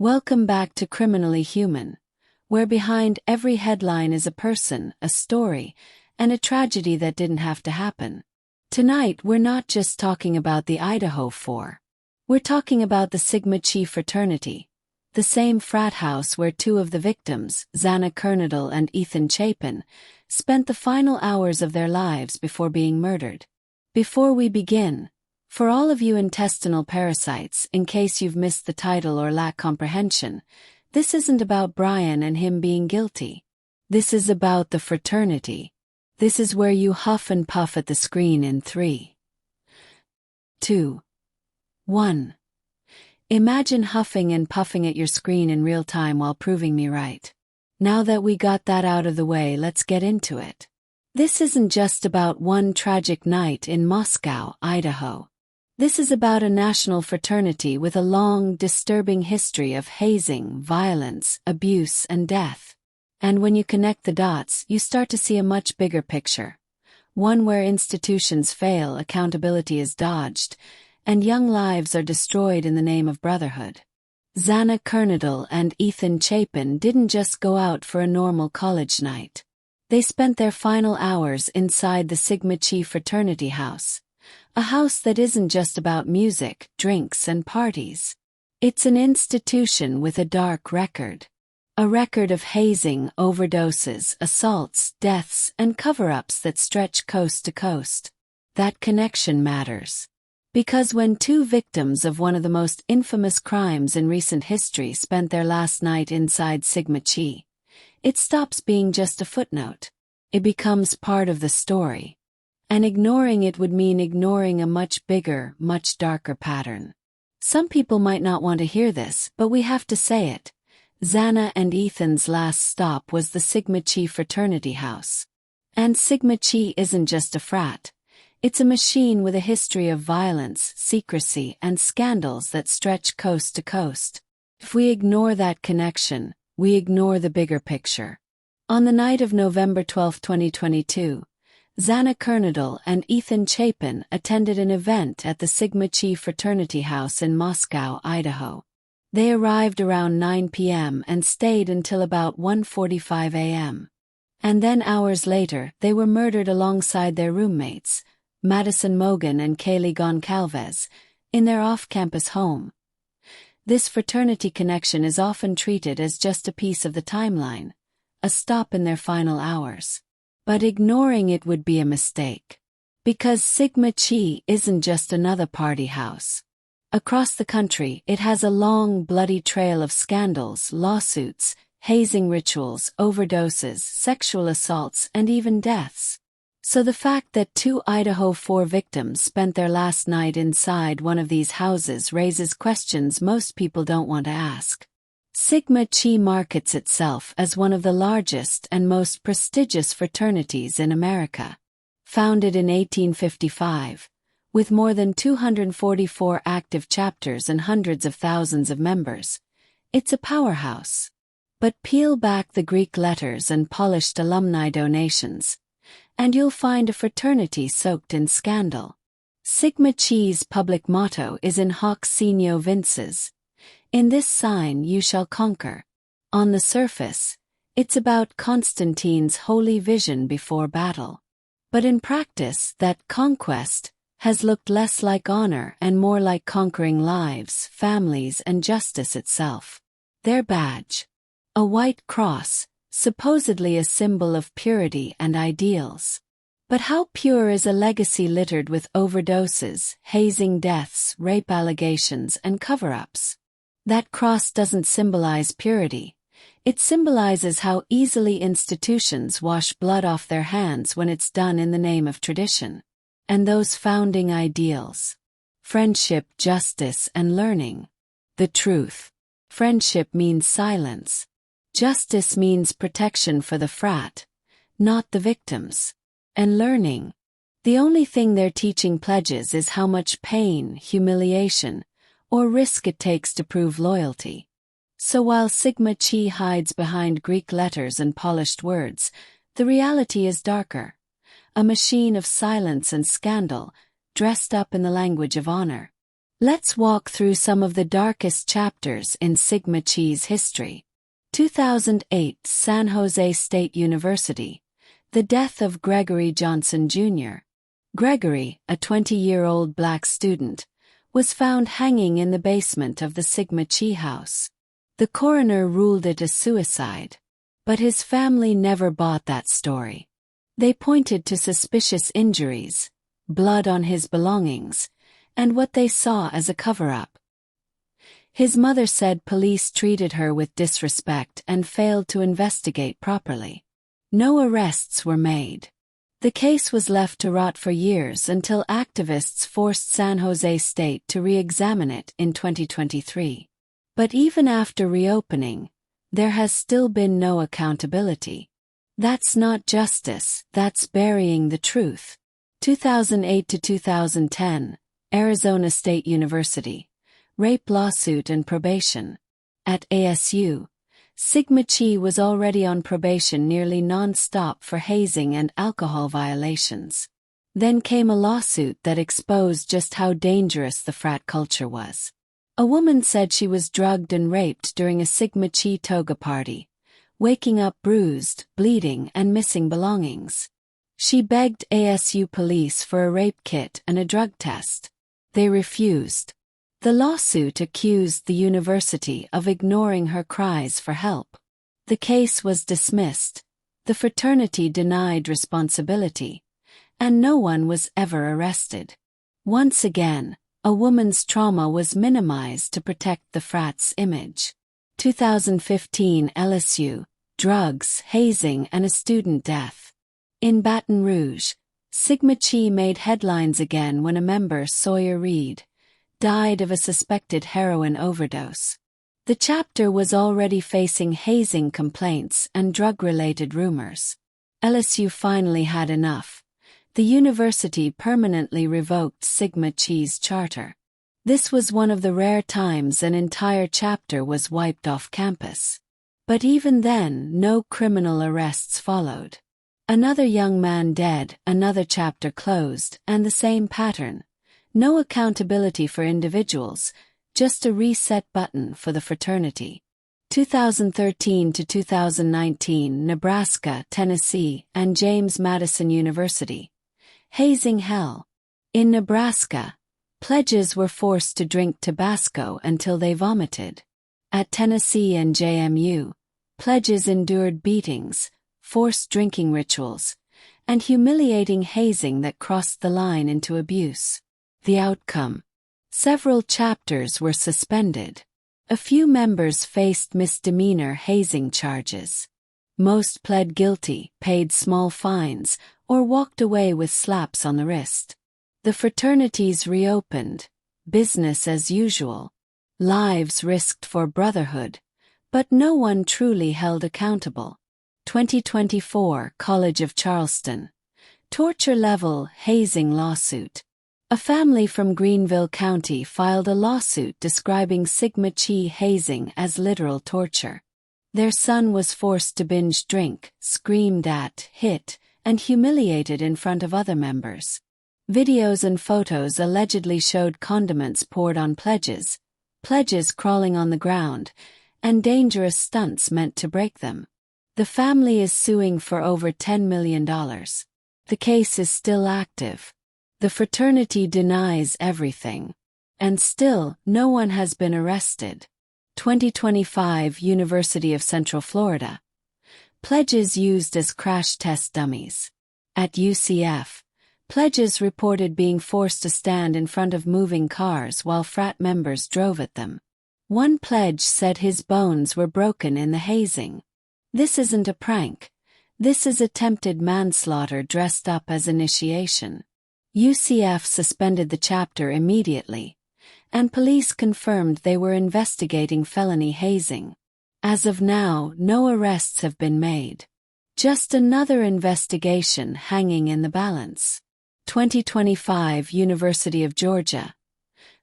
Welcome back to Criminally Human, where behind every headline is a person, a story, and a tragedy that didn't have to happen. Tonight we're not just talking about the Idaho 4. We're talking about the Sigma Chi Fraternity, the same frat house where two of the victims, Xana Kernodle and Chapin, spent the final hours of their lives before being murdered. Before we begin, for all of you intestinal parasites, in case you've missed the title or lack comprehension, this isn't about Bryan and him being guilty. This is about the fraternity. This is where you huff and puff at the screen in 3, 2, 1. Imagine huffing and puffing at your screen in real time while proving me right. Now that we got that out of the way, let's get into it. This isn't just about one tragic night in Moscow, Idaho. This is about a national fraternity with a long, disturbing history of hazing, violence, abuse, and death. And when you connect the dots, you start to see a much bigger picture. One where institutions fail, accountability is dodged, and young lives are destroyed in the name of brotherhood. Xana Kernodle and Chapin didn't just go out for a normal college night. They spent their final hours inside the Sigma Chi fraternity house. A house that isn't just about music, drinks, and parties. It's an institution with a dark record. A record of hazing, overdoses, assaults, deaths, and cover-ups that stretch coast to coast. That connection matters. Because when two victims of one of the most infamous crimes in recent history spent their last night inside Sigma Chi, it stops being just a footnote. It becomes part of the story. And ignoring it would mean ignoring a much bigger, much darker pattern. Some people might not want to hear this, but we have to say it. Xana and Ethan's last stop was the Sigma Chi fraternity house. And Sigma Chi isn't just a frat. It's a machine with a history of violence, secrecy, and scandals that stretch coast to coast. If we ignore that connection, we ignore the bigger picture. On the night of November 12, 2022, Xana Kernodle and Chapin attended an event at the Sigma Chi fraternity house in Moscow, Idaho. They arrived around 9 p.m. and stayed until about 1:45 a.m. And then hours later, they were murdered alongside their roommates, Madison Mogen and Kaylee Goncalves, in their off-campus home. This fraternity connection is often treated as just a piece of the timeline, a stop in their final hours. But ignoring it would be a mistake. Because Sigma Chi isn't just another party house. Across the country, it has a long, bloody trail of scandals, lawsuits, hazing rituals, overdoses, sexual assaults, and even deaths. So the fact that two Idaho 4 victims spent their last night inside one of these houses raises questions most people don't want to ask. Sigma Chi markets itself as one of the largest and most prestigious fraternities in America. Founded in 1855, with more than 244 active chapters and hundreds of thousands of members, it's a powerhouse. But peel back the Greek letters and polished alumni donations, and you'll find a fraternity soaked in scandal. Sigma Chi's public motto is in hoc signo vinces. In this sign you shall conquer. On the surface, it's about Constantine's holy vision before battle. But in practice, that conquest has looked less like honor and more like conquering lives, families, and justice itself. Their badge, a white cross, supposedly a symbol of purity and ideals. But how pure is a legacy littered with overdoses, hazing deaths, rape allegations, and cover-ups? That cross doesn't symbolize purity. It symbolizes how easily institutions wash blood off their hands when it's done in the name of tradition. And those founding ideals: friendship, justice, and learning. The truth. Friendship means silence. Justice means protection for the frat, not the victims. And learning. The only thing their teaching pledges is how much pain, humiliation, or risk it takes to prove loyalty. So while Sigma Chi hides behind Greek letters and polished words, the reality is darker. A machine of silence and scandal, dressed up in the language of honor. Let's walk through some of the darkest chapters in Sigma Chi's history. 2008 San Jose State University. The death of Gregory Johnson Jr. Gregory, a 20-year-old black student, was found hanging in the basement of the Sigma Chi house. The coroner ruled it a suicide. But his family never bought that story. They pointed to suspicious injuries, blood on his belongings, and what they saw as a cover-up. His mother said police treated her with disrespect and failed to investigate properly. No arrests were made. The case was left to rot for years until activists forced San Jose State to re-examine it in 2023. But even after reopening, there has still been no accountability. That's not justice, that's burying the truth. 2008 to 2010, Arizona State University. Rape lawsuit and probation. At ASU, Sigma Chi was already on probation nearly non-stop for hazing and alcohol violations. Then came a lawsuit that exposed just how dangerous the frat culture was. A woman said she was drugged and raped during a Sigma Chi toga party, waking up bruised, bleeding, and missing belongings. She begged ASU police for a rape kit and a drug test. They refused. The lawsuit accused the university of ignoring her cries for help. The case was dismissed, the fraternity denied responsibility, and no one was ever arrested. Once again, a woman's trauma was minimized to protect the frat's image. 2015 LSU, drugs, hazing, and a student death. In Baton Rouge, Sigma Chi made headlines again when a member, Sawyer Reed, died of a suspected heroin overdose. The chapter was already facing hazing complaints and drug-related rumors. LSU finally had enough. The university permanently revoked Sigma Chi's charter. This was one of the rare times an entire chapter was wiped off campus. But even then, no criminal arrests followed. Another young man dead, another chapter closed, and the same pattern. No accountability for individuals, just a reset button for the fraternity. 2013 to 2019 Nebraska, Tennessee, and James Madison University. Hazing hell. In Nebraska, pledges were forced to drink Tabasco until they vomited. At Tennessee and JMU, pledges endured beatings, forced drinking rituals, and humiliating hazing that crossed the line into abuse. The outcome: several chapters were suspended. A few members faced misdemeanor hazing charges. Most pled guilty, paid small fines, or walked away with slaps on the wrist. The fraternities reopened, business as usual. Lives risked for brotherhood, but no one truly held accountable. 2024 College of Charleston. Torture-level hazing lawsuit. A family from Greenville County filed a lawsuit describing Sigma Chi hazing as literal torture. Their son was forced to binge drink, screamed at, hit, and humiliated in front of other members. Videos and photos allegedly showed condiments poured on pledges crawling on the ground, and dangerous stunts meant to break them. The family is suing for over $10 million. The case is still active. The fraternity denies everything. And still, no one has been arrested. 2025 University of Central Florida. Pledges used as crash test dummies. At UCF, pledges reported being forced to stand in front of moving cars while frat members drove at them. One pledge said his bones were broken in the hazing. This isn't a prank. This is attempted manslaughter dressed up as initiation. UCF suspended the chapter immediately, and police confirmed they were investigating felony hazing. As of now, no arrests have been made. Just another investigation hanging in the balance. 2025 University of Georgia.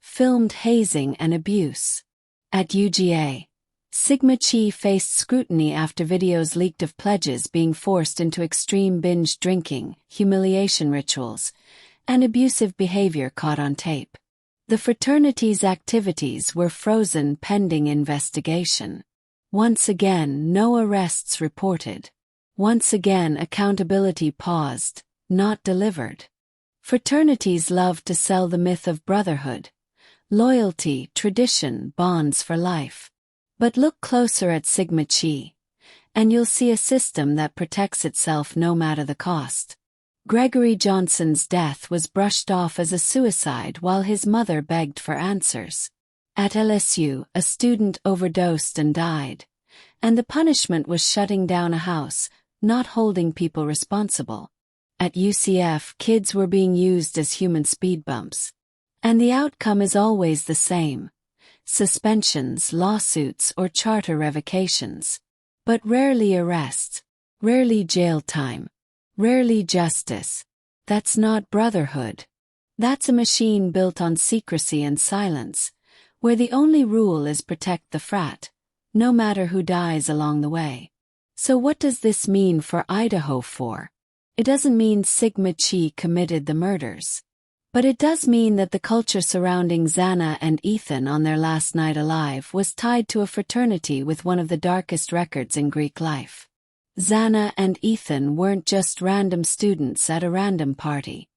Filmed hazing and abuse. At UGA, Sigma Chi faced scrutiny after videos leaked of pledges being forced into extreme binge drinking, humiliation rituals, and abusive behavior caught on tape. The fraternity's activities were frozen pending investigation. Once again, no arrests reported. Once again, accountability paused, not delivered. Fraternities loved to sell the myth of brotherhood, loyalty, tradition, bonds for life. But look closer at Sigma Chi, and you'll see a system that protects itself no matter the cost. Gregory Johnson's death was brushed off as a suicide while his mother begged for answers. At LSU, a student overdosed and died, and the punishment was shutting down a house, not holding people responsible. At UCF, kids were being used as human speed bumps. And the outcome is always the same: suspensions, lawsuits, or charter revocations. But rarely arrests, rarely jail time, rarely justice. That's not brotherhood. That's a machine built on secrecy and silence, where the only rule is protect the frat, no matter who dies along the way. So what does this mean for Idaho? It doesn't mean Sigma Chi committed the murders. But it does mean that the culture surrounding Xana and Ethan on their last night alive was tied to a fraternity with one of the darkest records in Greek life. Xana and Ethan weren't just random students at a random party.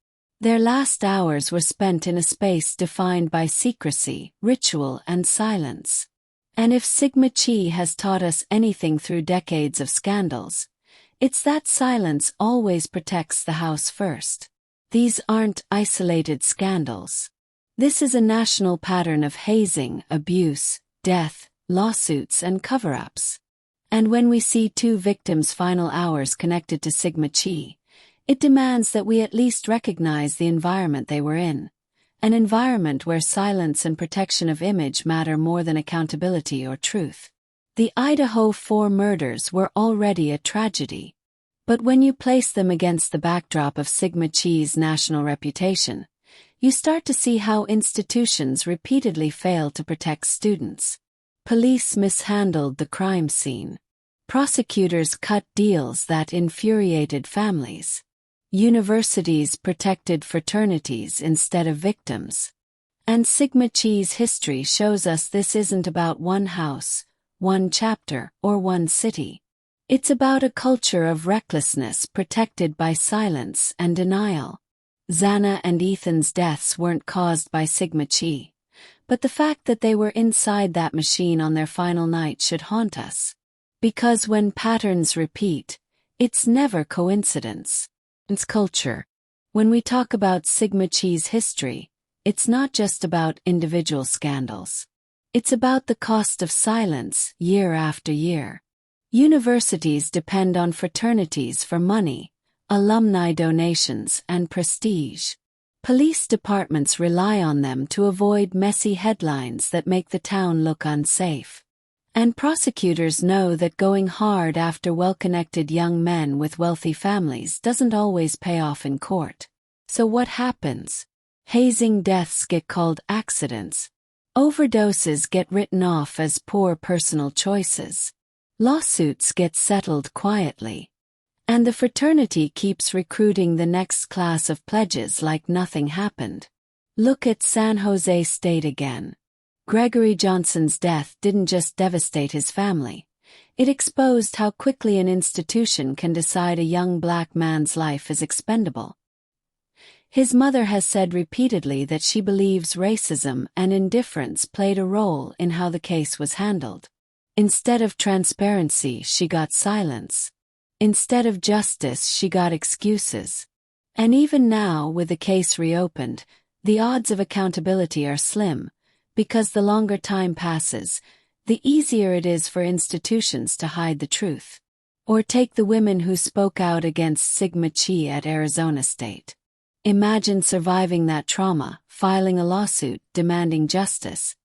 Their last hours were spent in a space defined by secrecy, ritual, and silence. And if Sigma Chi has taught us anything through decades of scandals, it's that silence always protects the house first. These aren't isolated scandals. This is a national pattern of hazing, abuse, death, lawsuits, and cover-ups. And when we see two victims' final hours connected to Sigma Chi, it demands that we at least recognize the environment they were in. An environment where silence and protection of image matter more than accountability or truth. The Idaho 4 murders were already a tragedy. But when you place them against the backdrop of Sigma Chi's national reputation, you start to see how institutions repeatedly fail to protect students. Police mishandled the crime scene. Prosecutors cut deals that infuriated families. Universities protected fraternities instead of victims. And Sigma Chi's history shows us this isn't about one house, one chapter, or one city. It's about a culture of recklessness protected by silence and denial. Xana and Ethan's deaths weren't caused by Sigma Chi, but the fact that they were inside that machine on their final night should haunt us. Because when patterns repeat, it's never coincidence. It's culture. When we talk about Sigma Chi's history, it's not just about individual scandals. It's about the cost of silence, year after year. Universities depend on fraternities for money, alumni donations, and prestige. Police departments rely on them to avoid messy headlines that make the town look unsafe. And prosecutors know that going hard after well-connected young men with wealthy families doesn't always pay off in court. So what happens? Hazing deaths get called accidents. Overdoses get written off as poor personal choices. Lawsuits get settled quietly. And the fraternity keeps recruiting the next class of pledges like nothing happened. Look at San Jose State again. Gregory Johnson's death didn't just devastate his family. It exposed how quickly an institution can decide a young black man's life is expendable. His mother has said repeatedly that she believes racism and indifference played a role in how the case was handled. Instead of transparency, she got silence. Instead of justice, she got excuses. And even now, with the case reopened, the odds of accountability are slim, because the longer time passes, the easier it is for institutions to hide the truth. Or take the women who spoke out against Sigma Chi at Arizona State. Imagine surviving that trauma, filing a lawsuit, demanding justice,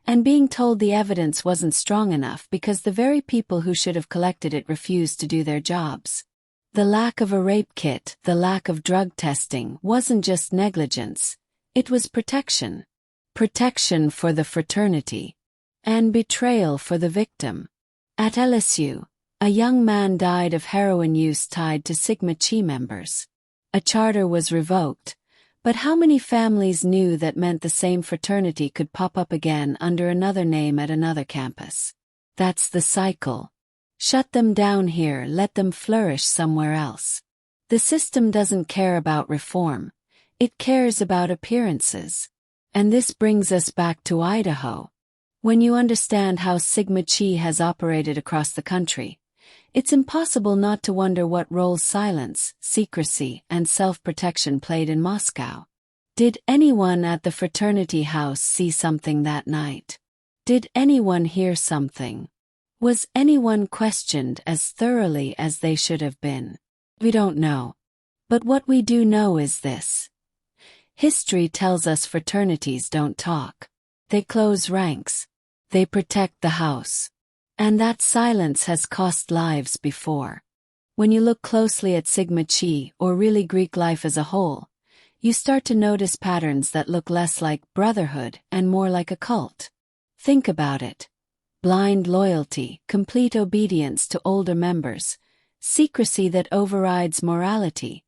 and being told the evidence wasn't strong enough because the very people who should have collected it refused to do their jobs. The lack of a rape kit, the lack of drug testing, wasn't just negligence, it was protection. Protection for the fraternity. And betrayal for the victim. At LSU, a young man died of heroin use tied to Sigma Chi members. A charter was revoked, But how many families knew that meant the same fraternity could pop up again under another name at another campus? That's the cycle. Shut them down here, let them flourish somewhere else. The system doesn't care about reform. It cares about appearances. And this brings us back to Idaho. When you understand how Sigma Chi has operated across the country, it's impossible not to wonder what roles silence, secrecy, and self-protection played in Moscow. Did anyone at the fraternity house see something that night? Did anyone hear something? Was anyone questioned as thoroughly as they should have been? We don't know. But what we do know is this. History tells us fraternities don't talk. They close ranks. They protect the house. And that silence has cost lives before. When you look closely at Sigma Chi, or really Greek life as a whole, you start to notice patterns that look less like brotherhood and more like a cult. Think about it. Blind loyalty, complete obedience to older members, secrecy that overrides morality,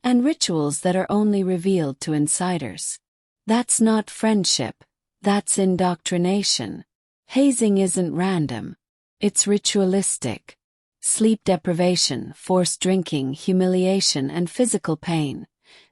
and rituals that are only revealed to insiders. That's not friendship, that's indoctrination. Hazing isn't random. It's ritualistic. Sleep deprivation, forced drinking, humiliation, and physical pain.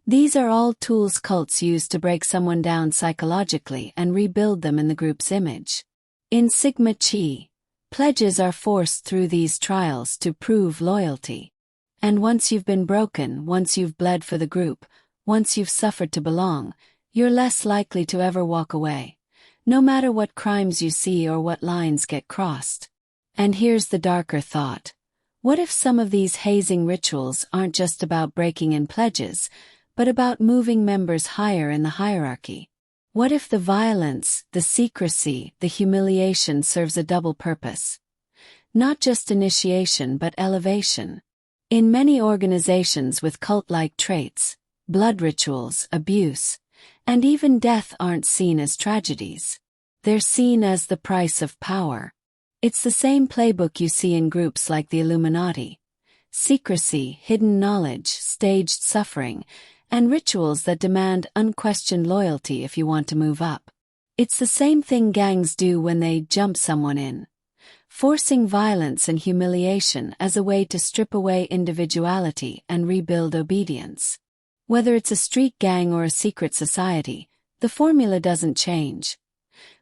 These are all tools cults use to break someone down psychologically and rebuild them in the group's image. In Sigma Chi, pledges are forced through these trials to prove loyalty. And once you've been broken, once you've bled for the group, once you've suffered to belong, you're less likely to ever walk away, no matter what crimes you see or what lines get crossed. And here's the darker thought. What if some of these hazing rituals aren't just about breaking in pledges, but about moving members higher in the hierarchy? What if the violence, the secrecy, the humiliation serves a double purpose? Not just initiation but elevation. In many organizations with cult-like traits, blood rituals, abuse, and even death aren't seen as tragedies. They're seen as the price of power. It's the same playbook you see in groups like the Illuminati. Secrecy, hidden knowledge, staged suffering, and rituals that demand unquestioned loyalty if you want to move up. It's the same thing gangs do when they jump someone in, forcing violence and humiliation as a way to strip away individuality and rebuild obedience. Whether it's a street gang or a secret society, the formula doesn't change.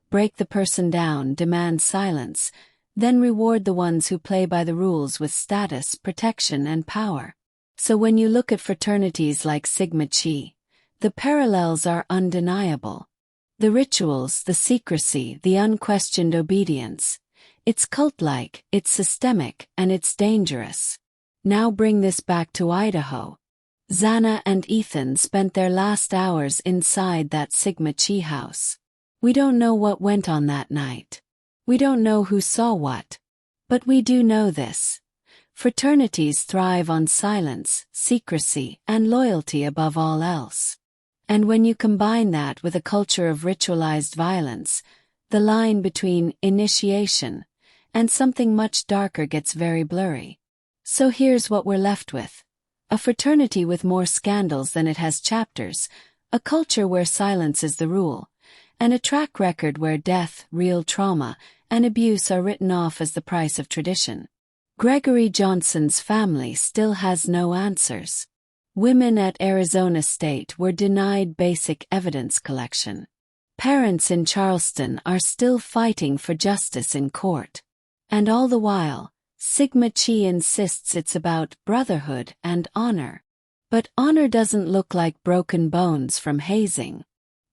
Break the person down, demand silence, then reward the ones who play by the rules with status, protection, and power. So when you look at fraternities like Sigma Chi, the parallels are undeniable. The rituals, the secrecy, the unquestioned obedience. It's cult-like, it's systemic, and it's dangerous. Now bring this back to Idaho. Xana and Ethan spent their last hours inside that Sigma Chi house. We don't know what went on that night. We don't know who saw what. But we do know this. Fraternities thrive on silence, secrecy, and loyalty above all else. And when you combine that with a culture of ritualized violence, the line between initiation and something much darker gets very blurry. So here's what we're left with. A fraternity with more scandals than it has chapters, a culture where silence is the rule, and a track record where death, real trauma, and abuse are written off as the price of tradition. Gregory Johnson's family still has no answers. Women at Arizona State were denied basic evidence collection. Parents in Charleston are still fighting for justice in court. And all the while, Sigma Chi insists it's about brotherhood and honor. But honor doesn't look like broken bones from hazing.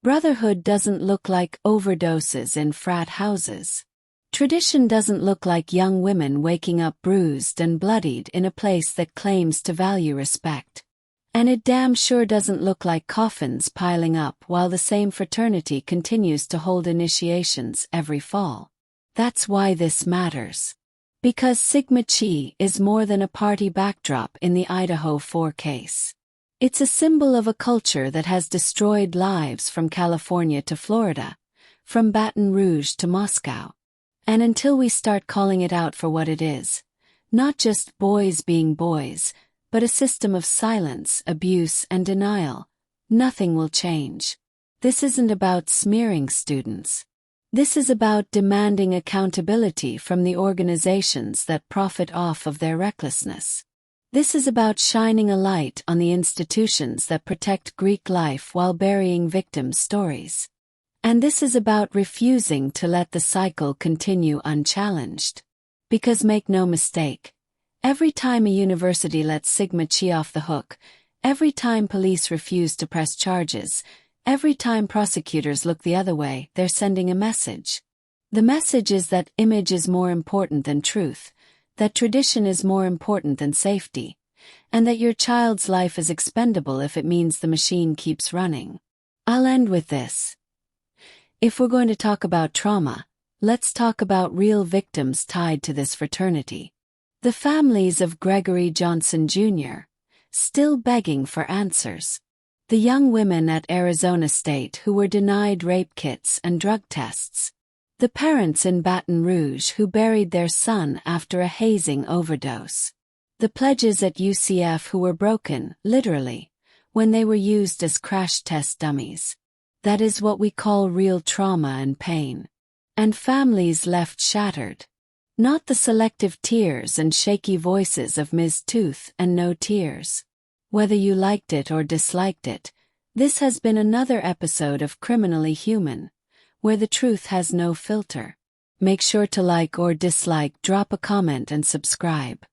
Brotherhood doesn't look like overdoses in frat houses. Tradition doesn't look like young women waking up bruised and bloodied in a place that claims to value respect. And it damn sure doesn't look like coffins piling up while the same fraternity continues to hold initiations every fall. That's why this matters. Because Sigma Chi is more than a party backdrop in the Idaho 4 case. It's a symbol of a culture that has destroyed lives from California to Florida, from Baton Rouge to Moscow. And until we start calling it out for what it is, not just boys being boys, but a system of silence, abuse, and denial, nothing will change. This isn't about smearing students. This is about demanding accountability from the organizations that profit off of their recklessness. This is about shining a light on the institutions that protect Greek life while burying victims' stories. And this is about refusing to let the cycle continue unchallenged. Because make no mistake, every time a university lets Sigma Chi off the hook, every time police refuse to press charges, every time prosecutors look the other way, they're sending a message. The message is that image is more important than truth, that tradition is more important than safety, and that your child's life is expendable if it means the machine keeps running. I'll end with this. If we're going to talk about trauma, let's talk about real victims tied to this fraternity. The families of Gregory Johnson Jr., still begging for answers. The young women at Arizona State who were denied rape kits and drug tests. The parents in Baton Rouge who buried their son after a hazing overdose. The pledges at UCF who were broken, literally, when they were used as crash test dummies. That is what we call real trauma and pain. And families left shattered. Not the selective tears and shaky voices of Ms. Tooth and No Tears. Whether you liked it or disliked it, this has been another episode of Criminally Human, where the truth has no filter. Make sure to like or dislike, drop a comment and subscribe.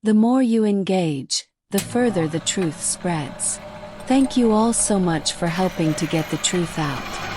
The more you engage, the further the truth spreads. Thank you all so much for helping to get the truth out.